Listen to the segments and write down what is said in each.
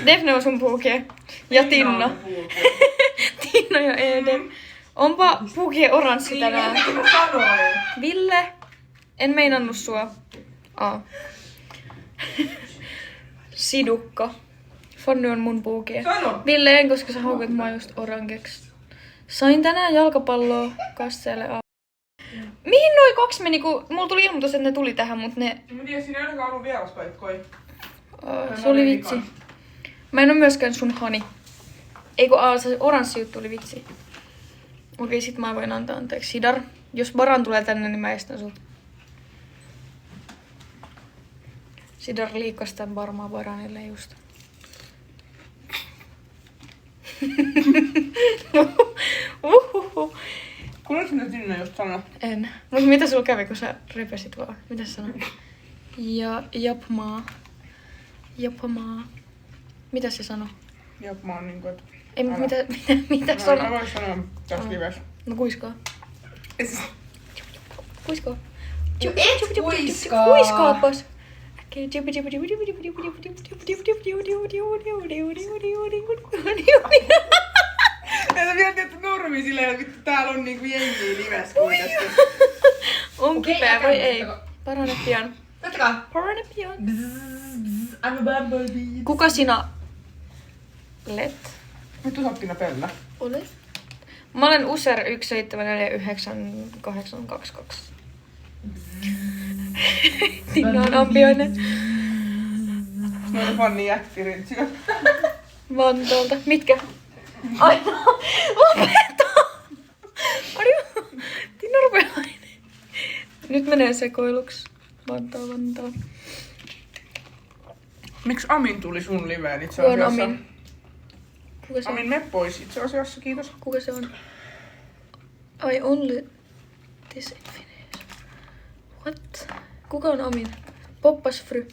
Defne on sun puukie. Ja Tinna. Tinna ja Eden. Onpa puukie oranssi tänään. Ville, en meinannut sua. Sidukka. Fanny on mun puukie. Ville, en koska sä haukuit mua just orangeksi. Sain tänään jalkapalloa kasseelle. Mihin noi kaksi meni, kun mulla tuli ilmoitus, että ne tuli tähän, mut ne... Mä tiedän, siinä ei ainakaan ollut vieraspaikkoja. Se oli vitsi. Mä en oo myöskään sun hani. Eiku se oranssi juttu oli vitsi. Okei, sit mä voin antaa anteeksi. Sidar, jos Baran tulee tänne, niin mä estän sut. Sidar liikkasi tän varmaan Baranille just. Kuuletko sinä Tinna just sanoa? En. Mut mitä sulla kävi, kun sä repesit vaan? Mitä sä sanoit? Japmaa. Mitä se sanoi? Japmaa on niinku, että... Ei, mitä sanoi? Mä vois sanoa tässä livessä. No kuiskaa. Kuiskaa. Et kuiskaa. Kuiskaapas. Tätä vielä tietty nurmi silleen, että vittu täällä on niinku jengiä livessä kuitenkin. On kipeä vai ei? Parane pian. Katsokaa. Parane pian. I'm a bumblebee. Kuka sinä olet? Vittu Saptina Pellä. Olet? Mä olen User 1749822. Tinna on ambioinen. Mä olen Fanni jättirintsiä. Vantoolta. Mitkä? Ai lopeta! Tinna rupeaa aina. Nyt menee sekoiluksi. Vantaa. Miksi Amin tuli sun liveen itse Kuka on asiassa? Amin? Kuka se on? Amin, mene pois itse asiassa, kiitos. Kuka se on? I only this infinite. What? Kuka on Amin? Poppas Fry.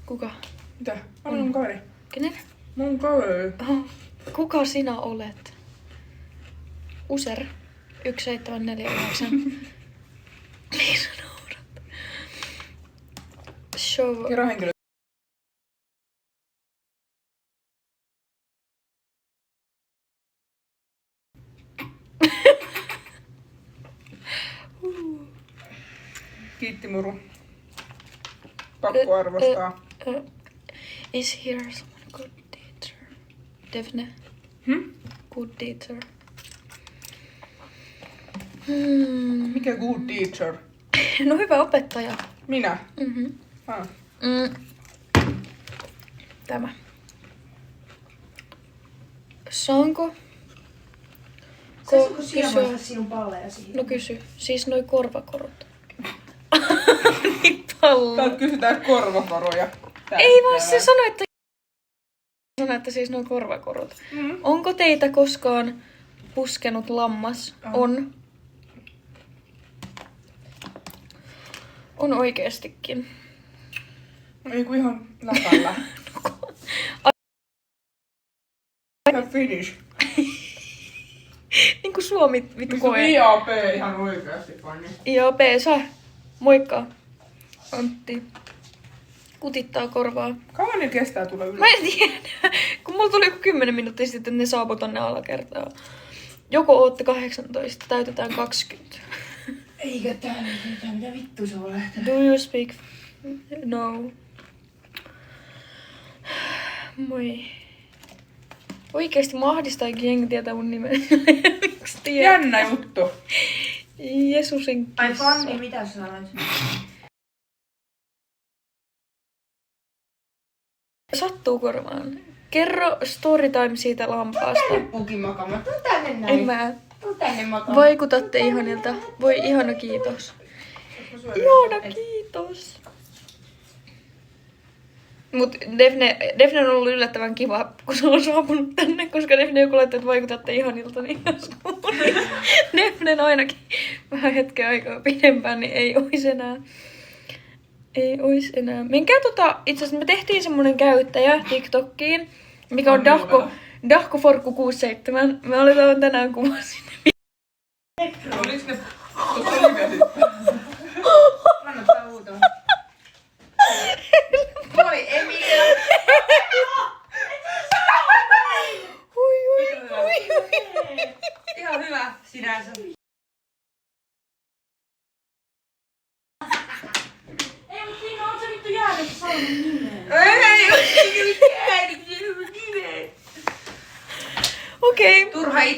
Kuka? Mitä? Amin mun kaveri. Kenen? Mun kaveri. Kuka sinä olet? User 1749. Niin sä naurat. Show. Kerro henkilö. Kiitti muru. Pakko arvostaa. Is here someone good teacher? Defne. Good teacher. Mikä good teacher? No hyvä opettaja. Minä? Mhm. Tämä. Saanko? Saisiko sinä vastata sinun palleja siihen? No kysy. Siis noi korvakorot. Niin pallo. Täältä kysytään korvaparoja. Ei vaan se sanoi, että siis noi korvakorot. Onko teitä koskaan puskenut lammas? On. On oikeestikin. Ei kun ihan läpällä. Ihan finish. Niinku Suomi vittu Missä koe. IAP ihan oikeasti Fanni? IAP, sä. Moikka. Antti. Kutittaa korvaa. Kauan ne kestää tulla ylös? Mä en tiedä. Kun mulla tuli joku 10 minuuttia sitten, että ne saapui tonne alakertaan. Joko ootte 18, täytetään 20. Eikä täällä mitään, mitä vittu se on lähtenyt. Do you speak? No. Moi. Oikeesti mä ahdistaikin jengi tietää mun nimen. Miksi tiedät? Jännä juttu. Jeesusin kissa. Ai Fanni, mitä sä sanoit? Sattuu korvaan. Kerro storytime siitä lampaasta. Tänne pukin makaamaan. Tuu tänne näin. En mä. Tuu tänne makaamaan. Vaikutatte ihanilta. Voi ihana kiitos. Ihana kiitos. Mut Defne on ollut yllättävän kiva, kun se on saapunut tänne, koska Defne joku laittaa, että vaikutatte ihanilta, niin jos Defnen ainakin vähän hetken aikaa pidempään, niin ei ois enää. Ei ois enää. Menkää itse asiassa me tehtiin semmonen käyttäjä TikTokkiin, mikä on Dahkoforkku 67. Me otetaan tänään kuva sinne. Oliks ne tuossa live sitten? Kannattaa huutaa. Moi Emilia! Ihan hyvä sinänsä. Ei, mutta siinä on se vittu jäänyt saanut nimeä. Ei ole nimeä. Okei. Turha itkeä.